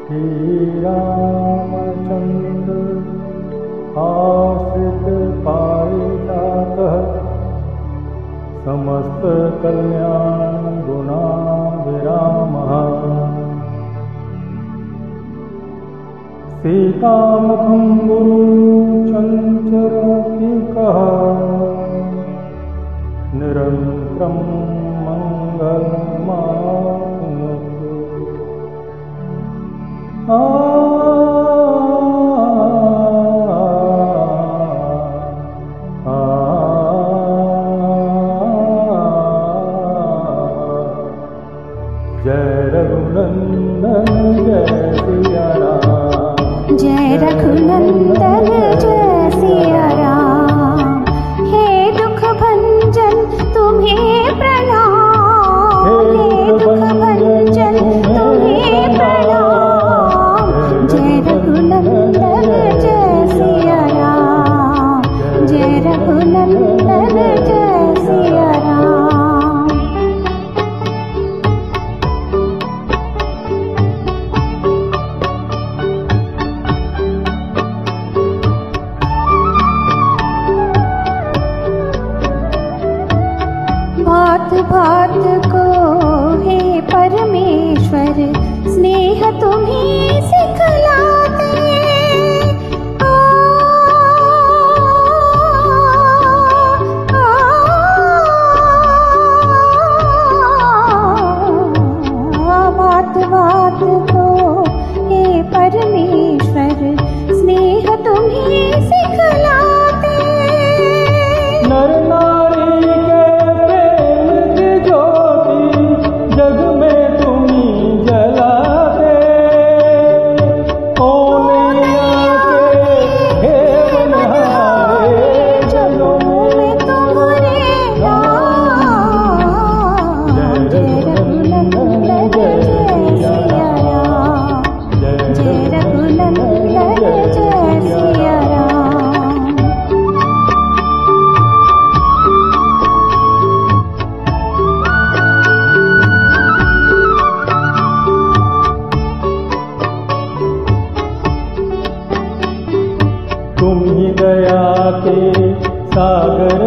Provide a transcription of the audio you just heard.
श्री रामचंद्र आश्रित पारिजातः समस्त कल्याण गुणाभिरामः सीतामुखं गुरु चञ्चरतिकः निरन्तरं मङ्गलमाप्नोतु। जय रघुनंदन जय सिया राम, जय रघुनंदन जय सिया राम। हे दुख भंजन तुम्हें प्रणाम, हे दुख भंजन तुम्हें प्रणाम। जय रघुनंदन जय सिया राम, जय रघुनंदन जय सिया राम। भात भात को हे परमेश्वर स्नेह तुम्हें सिखलाते। भात भात को हे परमेश्वर स्नेह तुम्हें सिखलाते। नर नारी के प्रेम की ज्योति जग में तुम्ही जलाते। ओ नैया के हे बनहारे जगों में तुम्हारे नाम। जय रघुनंदन जय सिया राम, जय रघुनंदन जय सिया राम। तुम ही दया के सागर